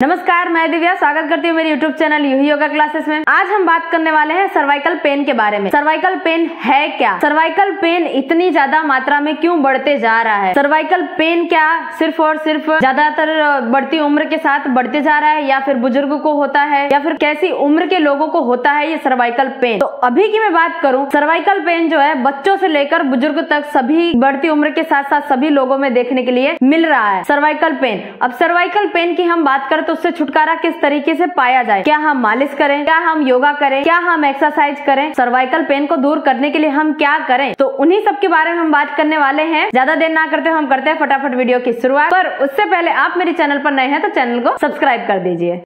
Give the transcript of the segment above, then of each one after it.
नमस्कार, मैं दिव्या स्वागत करती हूँ मेरे YouTube चैनल यूही योगा क्लासेस में। आज हम बात करने वाले हैं सर्वाइकल पेन के बारे में। सर्वाइकल पेन है क्या? सर्वाइकल पेन इतनी ज्यादा मात्रा में क्यों बढ़ते जा रहा है? सर्वाइकल पेन क्या सिर्फ और सिर्फ ज्यादातर बढ़ती उम्र के साथ बढ़ते जा रहा है, या फिर बुजुर्ग को होता है, या फिर कैसी उम्र के लोगों को होता है ये सर्वाइकल पेन? तो अभी की मैं बात करूँ, सर्वाइकल पेन जो है बच्चों से लेकर बुजुर्ग तक सभी बढ़ती उम्र के साथ साथ सभी लोगों में देखने के लिए मिल रहा है सर्वाइकल पेन। अब सर्वाइकल पेन की हम बात करें तो उससे छुटकारा किस तरीके से पाया जाए? क्या हम मालिश करें, क्या हम योगा करें, क्या हम एक्सरसाइज करें? सर्वाइकल पेन को दूर करने के लिए हम क्या करें? तो उन्हीं सब के बारे में हम बात करने वाले हैं। ज्यादा देर ना करते हम करते हैं फटाफट वीडियो की शुरुआत। पर उससे पहले आप मेरे चैनल पर नए हैं तो चैनल को सब्सक्राइब कर दीजिए।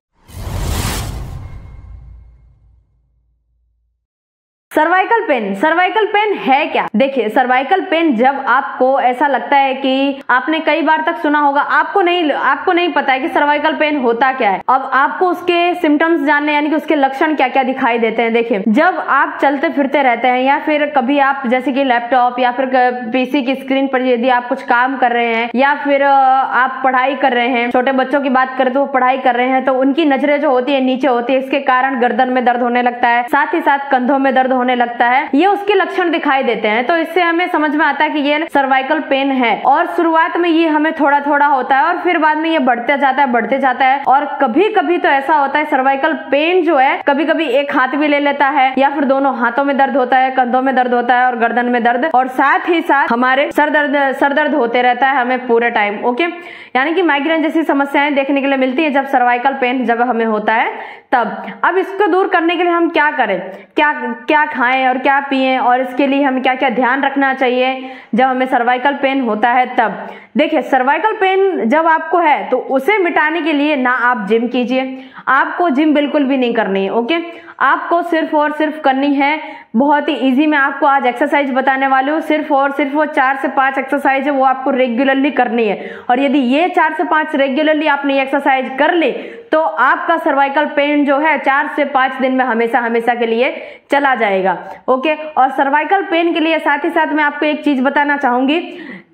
सर्वाइकल पेन है क्या? देखिए, सर्वाइकल पेन जब आपको ऐसा लगता है कि आपने कई बार तक सुना होगा, आपको नहीं पता है कि सर्वाइकल पेन होता क्या है। अब आपको उसके सिम्टम्स जानने, यानी कि उसके लक्षण क्या क्या दिखाई देते हैं। देखिए, जब आप चलते फिरते रहते हैं या फिर कभी आप जैसे कि लैपटॉप या फिर पीसी की स्क्रीन पर यदि आप कुछ काम कर रहे हैं, या फिर आप पढ़ाई कर रहे हैं, छोटे बच्चों की बात करें तो वो पढ़ाई कर रहे हैं, तो उनकी नजरें जो होती है नीचे होती है, इसके कारण गर्दन में दर्द होने लगता है, साथ ही साथ कंधों में दर्द होने लगता है। ये उसके लक्षण दिखाई देते हैं। तो इससे हमें समझ में आता है कि ये सर्वाइकल पेन है। और शुरुआत में ये हमें थोड़ा थोड़ा होता है और फिर बाद में ये बढ़ते जाता है। और कभी कभी तो ऐसा होता है सर्वाइकल पेन जो है कभी कभी एक हाथ भी ले लेता है, या फिर दोनों हाथों में दर्द होता है, कंधों में दर्द होता है और गर्दन में दर्द, और साथ ही साथ हमारे सर दर्द होते रहता है हमें पूरे टाइम। ओके, यानी कि माइग्रेन जैसी समस्याएं देखने के लिए मिलती है जब सर्वाइकल पेन जब हमें होता है तब। अब इसको दूर करने के लिए हम क्या करें, क्या खाएं और क्या पिएं, और इसके लिए हमें क्या क्या ध्यान रखना चाहिए जब हमें सर्वाइकल पेन होता है तब? देखिए, सर्वाइकल पेन जब आपको है तो उसे मिटाने के लिए ना आप जिम कीजिए, आपको जिम बिल्कुल भी नहीं करनी है। ओके, आपको सिर्फ और सिर्फ करनी है बहुत ही इजी। मैं आपको आज एक्सरसाइज बताने वाली हूँ, सिर्फ और सिर्फ वो 4 से 5 एक्सरसाइज है, वो आपको रेगुलरली करनी है। और यदि ये 4 से 5 रेगुलरली आपने एक्सरसाइज कर ली तो आपका सर्वाइकल पेन जो है 4 से 5 दिन में हमेशा के लिए चला जाएगा। ओके, और सर्वाइकल पेन के लिए साथ ही साथ मैं आपको एक चीज बताना चाहूंगी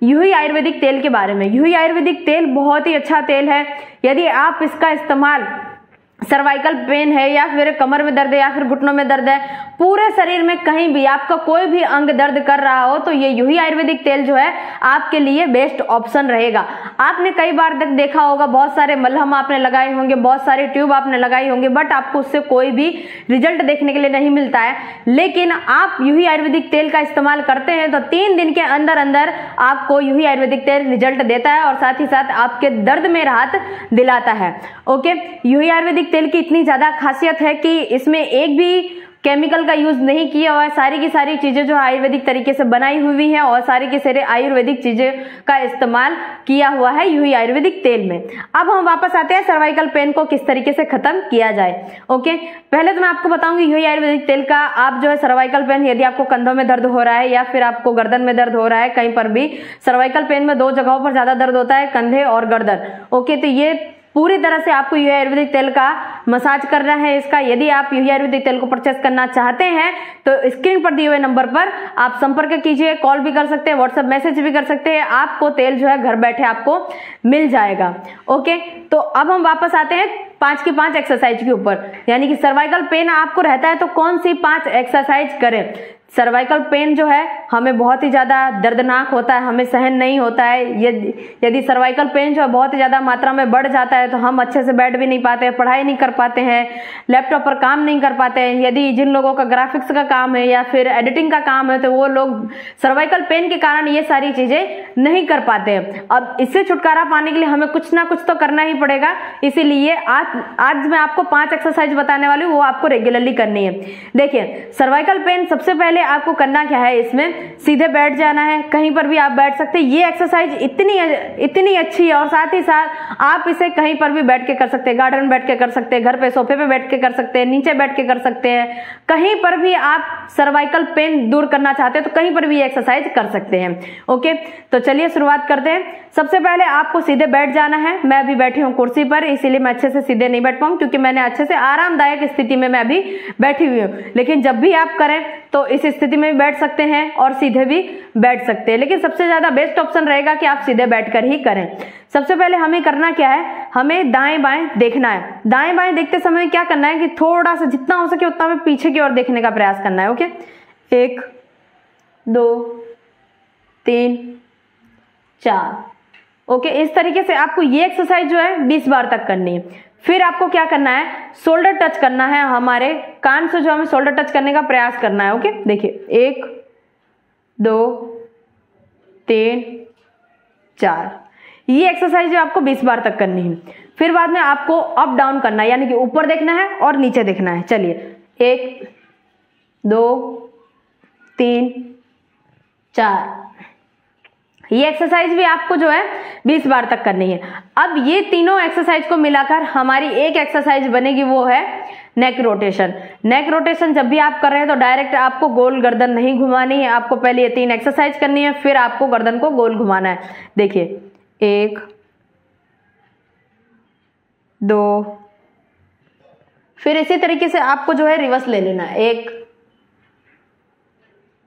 यूही आयुर्वेदिक तेल के बारे में। यूही आयुर्वेदिक तेल बहुत ही अच्छा तेल है। यदि आप इसका इस्तेमाल सर्वाइकल पेन है, या फिर कमर में दर्द है, या फिर घुटनों में दर्द है, पूरे शरीर में कहीं भी आपका कोई भी अंग दर्द कर रहा हो, तो ये यूही आयुर्वेदिक तेल जो है आपके लिए बेस्ट ऑप्शन रहेगा। आपने कई बार तक देखा होगा, बहुत सारे मलहम आपने लगाए होंगे, बहुत सारे ट्यूब आपने लगाई होंगी, बट आपको उससे कोई भी रिजल्ट देखने के लिए नहीं मिलता है। लेकिन आप यूही आयुर्वेदिक तेल का इस्तेमाल करते हैं तो 3 दिन के अंदर अंदर आपको यूही आयुर्वेदिक तेल रिजल्ट देता है और साथ ही साथ आपके दर्द में राहत दिलाता है। ओके, यूही आयुर्वेदिक तेल की इतनी ज्यादा खासियत है कि इसमें एक भी केमिकल का यूज नहीं किया हुआ है। सारी की सारी चीजें जो आयुर्वेदिक तरीके से बनाई हुई हैं और सारी की सारी आयुर्वेदिक चीजें का इस्तेमाल किया हुआ है यूही आयुर्वेदिक तेल में। अब हम वापस आते हैं सर्वाइकल पेन को किस तरीके से खत्म किया जाए। ओके, पहले तो मैं आपको बताऊंगी यूही आयुर्वेदिक तेल का आप जो है सर्वाइकल पेन, यदि आपको कंधों में दर्द हो रहा है या फिर आपको गर्दन में दर्द हो रहा है, कहीं पर भी सर्वाइकल पेन में 2 जगहों पर ज्यादा दर्द होता है, कंधे और गर्दन। ओके, तो ये पूरी तरह से आपको यूही आयुर्वेदिक तेल का मसाज करना है इसका। यदि आप यूही आयुर्वेदिक तेल को परचेस करना चाहते हैं तो स्क्रीन पर दिए हुए नंबर पर आप संपर्क कीजिए, कॉल भी कर सकते हैं, व्हाट्सएप मैसेज भी कर सकते हैं। आपको तेल जो है घर बैठे आपको मिल जाएगा। ओके, तो अब हम वापस आते हैं 5 की 5 एक्सरसाइज के ऊपर, यानी कि सर्वाइकल पेन आपको रहता है तो कौन सी 5 एक्सरसाइज करें। सर्वाइकल पेन जो है हमें बहुत ही ज्यादा दर्दनाक होता है, हमें सहन नहीं होता है। यदि सर्वाइकल पेन जो है बहुत ही ज्यादा मात्रा में बढ़ जाता है तो हम अच्छे से बैठ भी नहीं पाते हैं, पढ़ाई नहीं कर पाते हैं, लैपटॉप पर काम नहीं कर पाते हैं। यदि जिन लोगों का ग्राफिक्स का काम है या फिर एडिटिंग का काम है तो वो लोग सर्वाइकल पेन के कारण ये सारी चीजें नहीं कर पाते हैं। अब इससे छुटकारा पाने के लिए हमें कुछ ना कुछ तो करना ही पड़ेगा। इसीलिए आज मैं आपको 5 एक्सरसाइज बताने वाली हूँ, वो आपको रेगुलरली करनी है। देखिए, सर्वाइकल पेन सबसे पहले आपको करना क्या है, इसमें सीधे बैठ जाना है, कहीं पर भी आप बैठ सकते हैं। ये एक्सरसाइज इतनी अच्छी है और साथ ही साथ आप इसे कहीं पर भी बैठ के कर सकते हैं, गार्डन में बैठ के कर सकते हैं, घर पे सोफे पे बैठ के कर सकते हैं, नीचे बैठ के कर सकते हैं, कहीं पर भी आप सर्वाइकल पेन दूर करना चाहते हैं तो कहीं पर भी एक्सरसाइज कर सकते हैं। ओके, तो चलिए शुरुआत करते हैं। सबसे पहले आपको सीधे बैठ जाना है। मैं अभी बैठी हूँ कुर्सी पर, इसीलिए मैं अच्छे से सीधे नहीं बैठ पाऊँ क्योंकि मैंने अच्छे से आरामदायक स्थिति में मैं अभी बैठी हुई हूँ। लेकिन जब भी आप करें तो इस स्थिति में भी बैठ सकते हैं और सीधे भी बैठ सकते हैं, लेकिन सबसे ज्यादा बेस्ट ऑप्शन रहेगा कि आप सीधे बैठकर ही करें। सबसे पहले हमें करना क्या है, हमें दाएं बाएं देखना है। दाएं बाएं देखते समय क्या करना है कि थोड़ा सा जितना हो सके उतना हमें पीछे की ओर देखने का प्रयास करना है। ओके, 1 2 3 4। ओके, इस तरीके से आपको ये एक्सरसाइज जो है 20 बार तक करनी है। फिर आपको क्या करना है, शोल्डर टच करना है, हमारे कान से जो हमें शोल्डर टच करने का प्रयास करना है। ओके, देखिए 1 2 3 4। ये एक्सरसाइज जो आपको 20 बार तक करनी है। फिर बाद में आपको अप डाउन करना है, यानी कि ऊपर देखना है और नीचे देखना है। चलिए 1 2 3 4। ये एक्सरसाइज भी आपको जो है 20 बार तक करनी है। अब ये तीनों एक्सरसाइज को मिलाकर हमारी एक एक्सरसाइज बनेगी, वो है नेक रोटेशन। नेक रोटेशन जब भी आप कर रहे हैं तो डायरेक्ट आपको गोल गर्दन नहीं घुमानी है, आपको पहले ये 3 एक्सरसाइज करनी है, फिर आपको गर्दन को गोल घुमाना है। देखिए 1 2, फिर इसी तरीके से आपको जो है रिवर्स ले लेना है, 1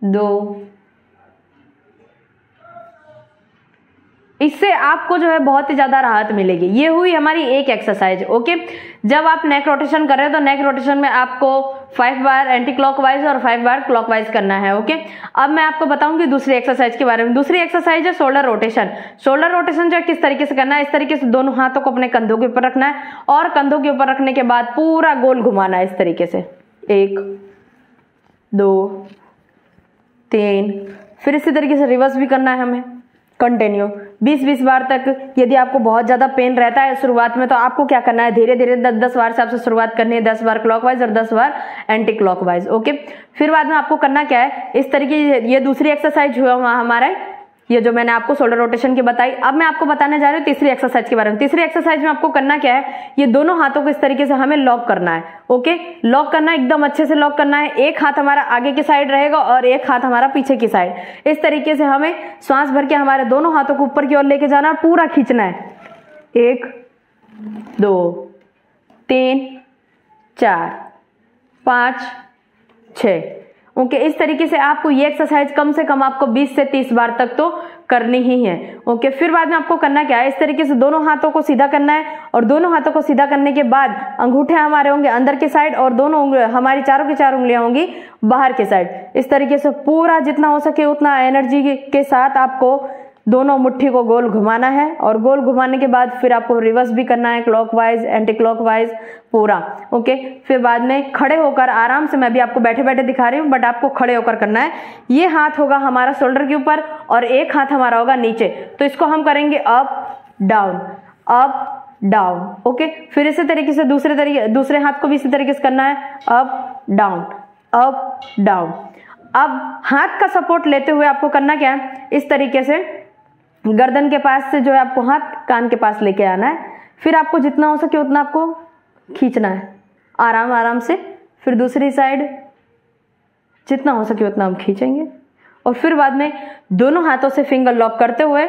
2। इससे आपको जो है बहुत ही ज्यादा राहत मिलेगी। ये हुई हमारी एक एक्सरसाइज। ओके, जब आप नेक रोटेशन कर रहे हो तो नेक रोटेशन में आपको 5 बार एंटी क्लॉकवाइज और 5 बार क्लॉकवाइज करना है। ओके, अब मैं आपको बताऊंगी दूसरी एक्सरसाइज के बारे में। दूसरी एक्सरसाइज है शोल्डर रोटेशन। शोल्डर रोटेशन जो है किस तरीके से करना है, इस तरीके से दोनों हाथों को अपने कंधों के ऊपर रखना है और कंधों के ऊपर रखने के बाद पूरा गोल घुमाना है इस तरीके से, 1 2 3। फिर इसी तरीके से रिवर्स भी करना है हमें, कंटिन्यू 20-20 बार तक। यदि आपको बहुत ज्यादा पेन रहता है शुरुआत में तो आपको क्या करना है, धीरे धीरे 10-10 बार से आपसे शुरुआत करनी है, 10 बार क्लॉकवाइज और 10 बार एंटी क्लॉकवाइज। ओके, फिर बाद में आपको करना क्या है, इस तरीके ये दूसरी एक्सरसाइज हुआ हमारा, ये जो मैंने आपको शोल्डर रोटेशन की बताई। अब मैं आपको बताने जा रही हूँ तीसरी एक्सरसाइज के बारे में। तीसरी एक्सरसाइज में आपको करना क्या है, ये दोनों हाथों को इस तरीके से हमें लॉक करना है। ओके, लॉक करना है, एकदम अच्छे से लॉक करना है। एक हाथ हमारा आगे की साइड रहेगा और एक हाथ हमारा पीछे की साइड। इस तरीके से हमें सांस भर के हमारे दोनों हाथों को ऊपर की ओर लेके जाना है, पूरा खींचना है, 1 2 3 4 5 6। ओके, इस तरीके से आपको ये एक्सरसाइज कम से कम आपको 20 से 30 बार तक तो करनी ही है। ओके, फिर बाद में आपको करना क्या है, इस तरीके से दोनों हाथों को सीधा करना है और दोनों हाथों को सीधा करने के बाद अंगूठे हमारे होंगे अंदर की साइड और दोनों हमारी चारों की 4 उंगलियां होंगी बाहर की साइड। इस तरीके से पूरा जितना हो सके उतना एनर्जी के साथ आपको दोनों मुट्ठी को गोल घुमाना है और गोल घुमाने के बाद फिर आपको रिवर्स भी करना है, क्लॉकवाइज एंटी क्लॉकवाइज पूरा। ओके, फिर बाद में खड़े होकर आराम से, मैं भी आपको बैठे बैठे दिखा रही हूँ बट आपको खड़े होकर करना है। ये हाथ होगा हमारा शोल्डर के ऊपर और एक हाथ हमारा होगा नीचे, तो इसको हम करेंगे up down up down. Okay, फिर इसी तरीके से दूसरे हाथ को भी इसी तरीके से करना है, अप डाउन अप डाउन। अब हाथ का सपोर्ट लेते हुए आपको करना क्या है, इस तरीके से गर्दन के पास से जो है आपको हाथ कान के पास लेके आना है। फिर आपको जितना हो सके उतना आपको खींचना है आराम आराम से। फिर दूसरी साइड जितना हो सके उतना हम खींचेंगे और फिर बाद में दोनों हाथों से फिंगर लॉक करते हुए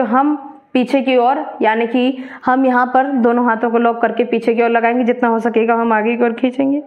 हम पीछे की ओर, यानी कि हम यहाँ पर दोनों हाथों को लॉक करके पीछे की ओर लगाएंगे। जितना हो सकेगा हम आगे की ओर खींचेंगे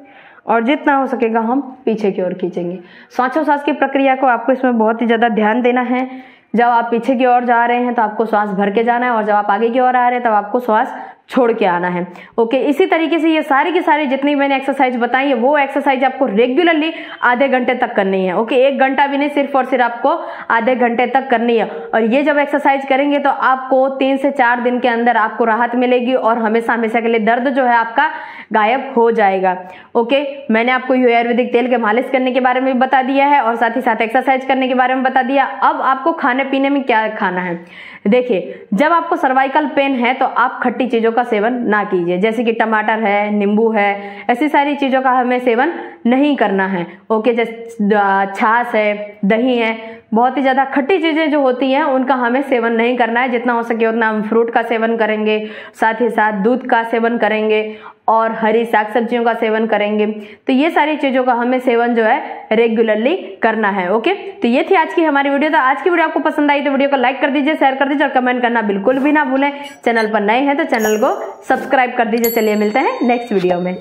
और जितना हो सकेगा हम पीछे की ओर खींचेंगे। श्वासोच्छ्वास की प्रक्रिया को आपको इसमें बहुत ही ज्यादा ध्यान देना है। जब आप पीछे की ओर जा रहे हैं तो आपको श्वास भर के जाना है और जब आप आगे की ओर आ रहे हैं तब आपको श्वास छोड़ के आना है। ओके, इसी तरीके से ये सारी की सारी जितनी मैंने एक्सरसाइज बताई है वो एक्सरसाइज आपको रेगुलरली आधे घंटे तक करनी है। ओके, 1 घंटा भी नहीं, सिर्फ और सिर्फ आपको आधे घंटे तक करनी है। और ये जब एक्सरसाइज करेंगे तो आपको 3 से 4 दिन के अंदर आपको राहत मिलेगी और हमेशा हमेशा के लिए दर्द जो है आपका गायब हो जाएगा। ओके, मैंने आपको ये आयुर्वेदिक तेल के मालिश करने के बारे में भी बता दिया है और साथ ही साथ एक्सरसाइज करने के बारे में बता दिया। अब आपको खाने पीने में क्या खाना है, देखिए, जब आपको सर्वाइकल पेन है तो आप खट्टी चीजों का सेवन ना कीजिए, जैसे कि टमाटर है, नींबू है, ऐसी सारी चीजों का हमें सेवन नहीं करना है। ओके, जैसे छाछ है, दही है, बहुत ही ज्यादा खट्टी चीजें जो होती हैं उनका हमें सेवन नहीं करना है। जितना हो सके उतना हम फ्रूट का सेवन करेंगे, साथ ही साथ दूध का सेवन करेंगे और हरी साग सब्जियों का सेवन करेंगे। तो ये सारी चीजों का हमें सेवन जो है रेगुलरली करना है। ओके, तो ये थी आज की हमारी वीडियो। तो आज की वीडियो आपको पसंद आई तो वीडियो को लाइक कर दीजिए, शेयर कर दीजिए और कमेंट करना बिल्कुल भी ना भूलें। चैनल पर नए हैं तो चैनल को सब्सक्राइब कर दीजिए। चलिए मिलते हैं नेक्स्ट वीडियो में।